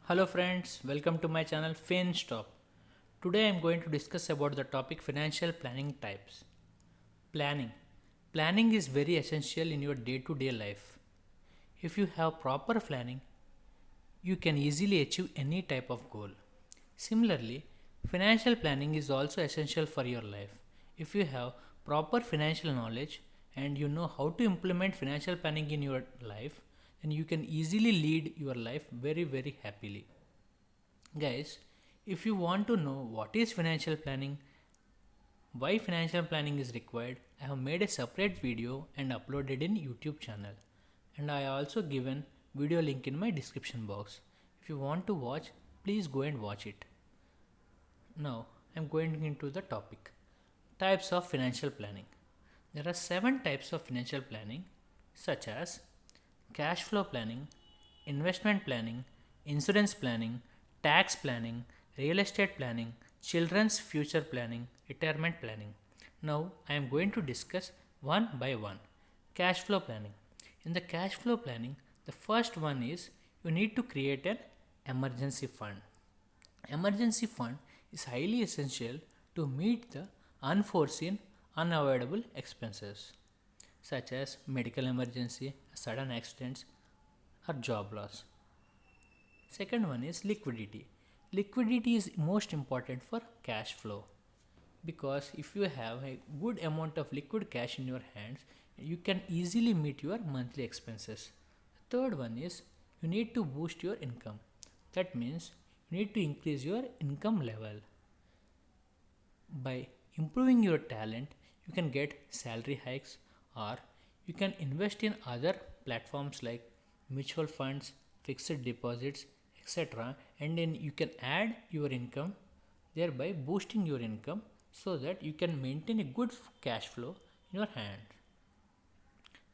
Hello friends, welcome to my channel FinStop. Today I am going to discuss about the topic financial planning types. Planning. Planning is very essential in your day-to-day life. If you have proper planning, you can easily achieve any type of goal. Similarly, financial planning is also essential for your life. If you have proper financial knowledge and you know how to implement financial planning in your life, then you can easily lead your life very happily. Guys, if you want to know what is financial planning, why financial planning is required, I have made a separate video and uploaded in YouTube channel. And I also given video link in my description box. If you want to watch, please go and watch it. Now, I am going into the topic. Types of financial planning. There are 7 types of financial planning such as cash flow planning, investment planning, insurance planning, tax planning, real estate planning, children's future planning, retirement planning. Now I am going to discuss one by one. Cash flow planning. In the cash flow planning, the first one is you need to create an emergency fund. Emergency fund is highly essential to meet the unforeseen, unavoidable expenses such as medical emergency, sudden accidents, or job loss. Second one is liquidity. Liquidity is most important for cash flow because if you have a good amount of liquid cash in your hands, you can easily meet your monthly expenses. The third one is you need to boost your income. That means you need to increase your income level. By improving your talent, you can get salary hikes or you can invest in other platforms like mutual funds, fixed deposits, etc. And then you can add your income, thereby boosting your income so that you can maintain a good cash flow in your hand.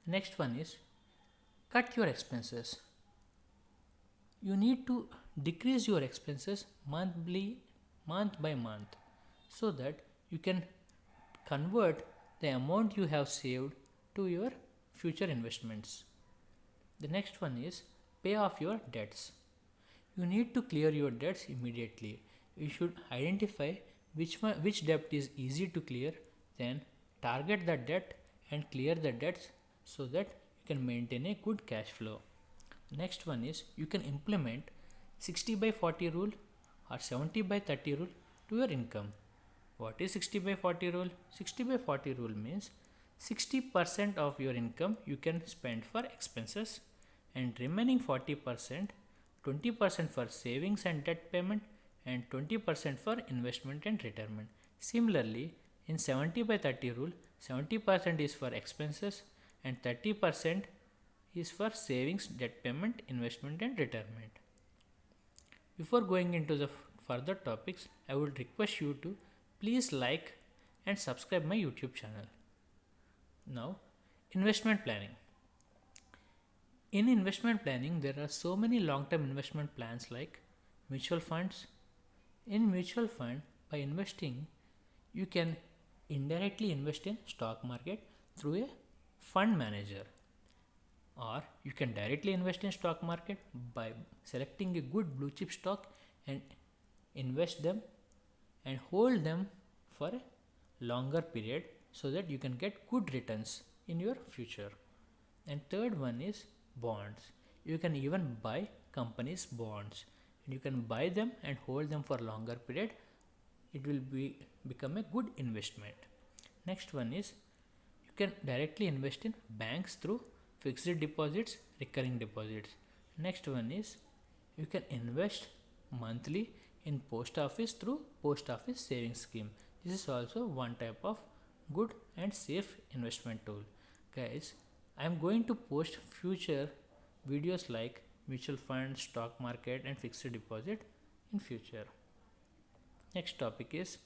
Next one is cut your expenses. You need to decrease your expenses month by month so that you can convert the amount you have saved to your future investments. The next one is pay off your debts. You need to clear your debts immediately. You should identify which debt is easy to clear, then target the debt and clear the debts so that you can maintain a good cash flow. Next one is you can implement 60 by 40 rule or 70 by 30 rule to your income. What is 60 by 40 rule? 60 by 40 rule means 60% of your income you can spend for expenses and remaining 40%, 20% for savings and debt payment and 20% for investment and retirement. Similarly, in 70 by 30 rule, 70% is for expenses and 30% is for savings, debt payment, investment and retirement. Before going into the further topics, I would request you to please like and subscribe my YouTube channel. Now, investment planning. In investment planning, there are so many long-term investment plans like mutual funds. In mutual fund, by investing, you can indirectly invest in stock market through a fund manager, or you can directly invest in stock market by selecting a good blue chip stock and invest them and hold them for a longer period so that you can get good returns in your future. And third one is bonds. You can even buy companies bonds and you can buy them and hold them for longer period. It will become a good investment. Next one is you can directly invest in banks through fixed deposits, recurring deposits. Next one is you can invest monthly in post office through post office savings scheme. This is also one type of good and safe investment tool. Guys, I am going to post future videos like mutual funds, stock market and fixed deposit in future. Next topic is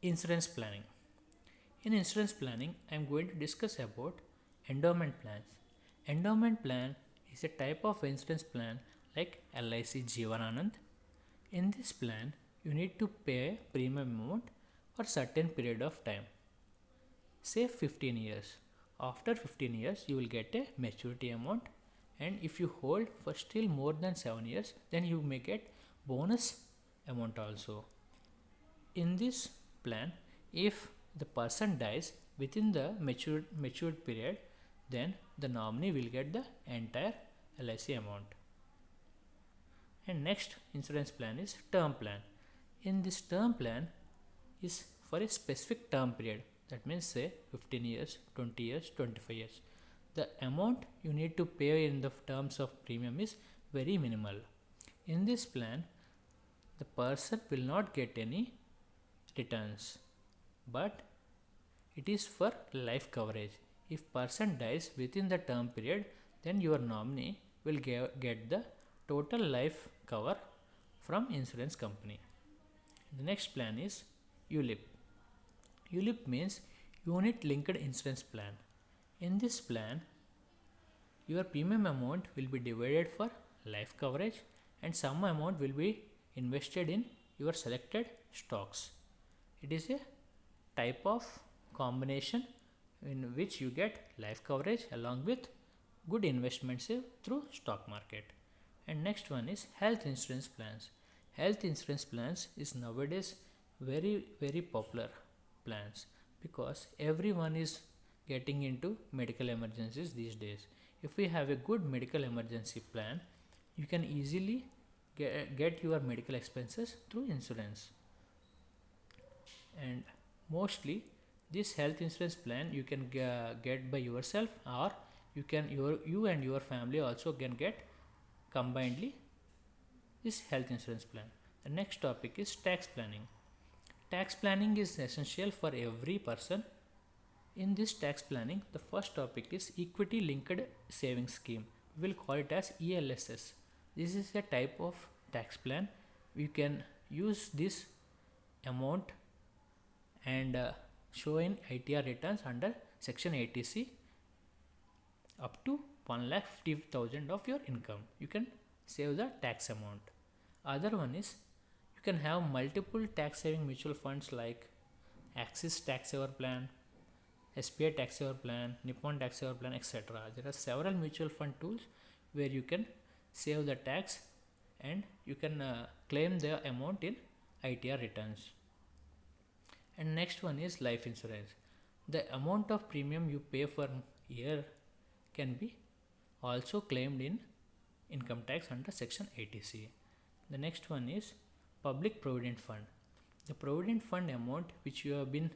insurance planning. In insurance planning, I am going to discuss about endowment plans. Endowment plan is a type of insurance plan like LIC Jeevananand. In this plan, you need to pay a premium amount for certain period of time. Say 15 years. After 15 years, you will get a maturity amount and if you hold for still more than 7 years, then you may get bonus amount also. In this plan, if the person dies within the matured period, then the nominee will get the entire LIC amount. And next insurance plan is term plan. In this term plan is for a specific term period, that means say 15 years, 20 years, 25 years. The amount you need to pay in the terms of premium is very minimal. In this plan, the person will not get any returns, but it is for life coverage. If person dies within the term period, then your nominee will get the total life cover from insurance company. The next plan is ULIP. ULIP means unit linked insurance plan. In this plan, your premium amount will be divided for life coverage and some amount will be invested in your selected stocks. It is a type of combination in which you get life coverage along with good investments through stock market. And next one is health insurance plans. Health insurance plans is nowadays very popular plans because everyone is getting into medical emergencies these days. If we have a good medical emergency plan, you can easily get your medical expenses through insurance. And mostly this health insurance plan you can get by yourself, or you and your family also can get combinedly this health insurance plan. The next topic is tax planning. Tax planning is essential for every person. In this tax planning, the first topic is equity linked savings scheme. We will call it as ELSS. This is a type of tax plan. You can use this amount and show in ITR returns under section 80C up to 1,50,000 of your income. You can save the tax amount. Other one is you can have multiple tax saving mutual funds like Axis Tax Saver Plan, SBI Tax Saver Plan, Nippon Tax Saver Plan, etc. There are several mutual fund tools where you can save the tax and you can claim the amount in ITR returns. And next one is life insurance. The amount of premium you pay for year can be also claimed in income tax under section 80C. The next one is public provident fund. The provident fund amount which you have been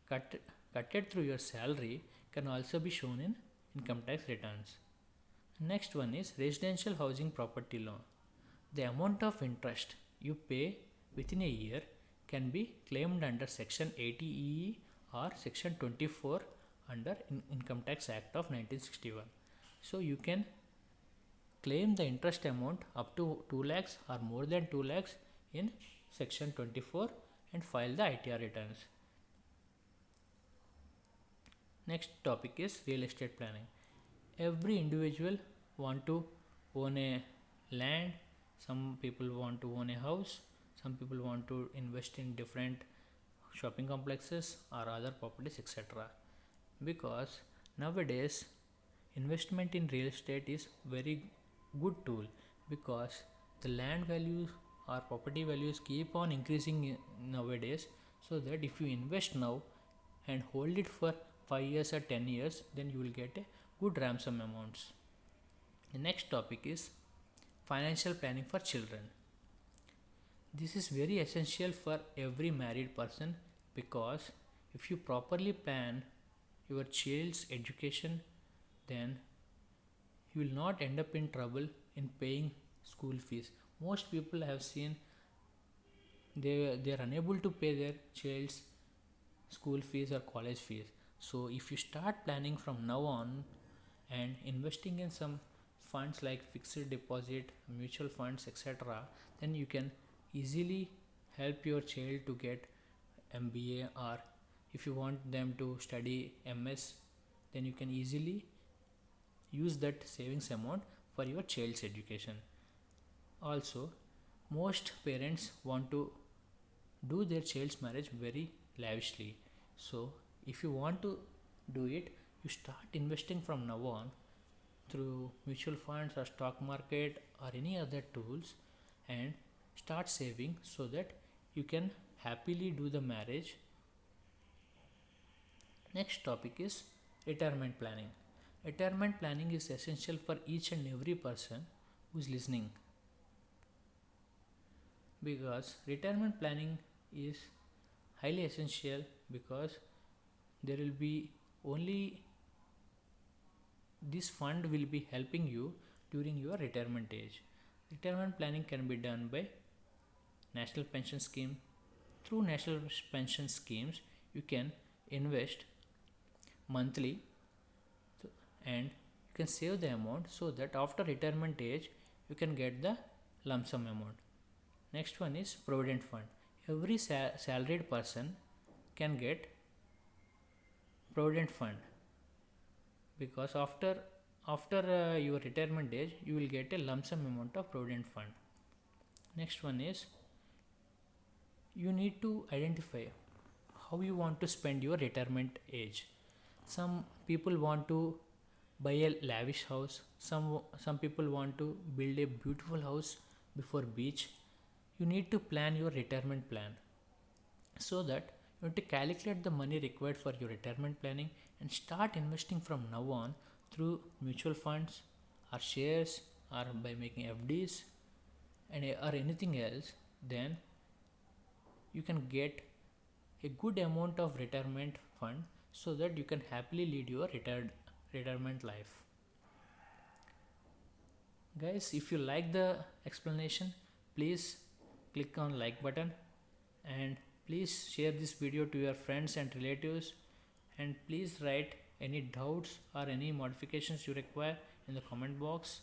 cutted through your salary can also be shown in income tax returns. Next one is residential housing property loan. The amount of interest you pay within a year can be claimed under section 80EE or section 24 under Income Tax Act of 1961. So you can claim the interest amount up to 2 lakhs or more than 2 lakhs in section 24 and file the ITR returns. Next topic is real estate planning. Every individual want to own a land, some people want to own a house, some people want to invest in different shopping complexes or other properties, etc. Because nowadays investment in real estate is very good tool because the land values or property values keep on increasing nowadays, so that if you invest now and hold it for 5 years or 10 years, then you will get a good ransom amounts. The next topic is financial planning for children. This is very essential for every married person because if you properly plan your child's education, then you will not end up in trouble in paying school fees. Most people have seen they are unable to pay their child's school fees or college fees. So if you start planning from now on and investing in some funds like fixed deposit, mutual funds, etc., then you can easily help your child to get MBA, or if you want them to study MS, then you can easily use that savings amount for your child's education. Also, most parents want to do their child's marriage very lavishly. So if you want to do it, you start investing from now on through mutual funds or stock market or any other tools, and start saving so that you can happily do the marriage. Next topic is retirement planning. Retirement planning is essential for each and every person who is listening, because retirement planning is highly essential, because there will be only this fund will be helping you during your retirement age. Retirement planning can be done by national pension scheme. Through national pension schemes, you can invest monthly and you can save the amount so that after retirement age you can get the lump sum amount. Next one is provident fund. Every salaried person can get provident fund, because after your retirement age you will get a lump sum amount of provident fund. Next one is you need to identify how you want to spend your retirement age. Some people want to buy a lavish house, some people want to build a beautiful house before beach. You need to plan your retirement plan, so that you have to calculate the money required for your retirement planning and start investing from now on through mutual funds or shares or by making FDs and or anything else. Then you can get a good amount of retirement fund so that you can happily lead your retirement life. Guys, if you like the explanation, please click on like button, and please share this video to your friends and relatives, and please write any doubts or any modifications you require in the comment box.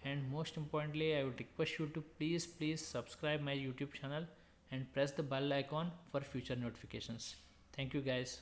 And most importantly, I would request you to please subscribe my YouTube channel and press the bell icon for future notifications. Thank you guys.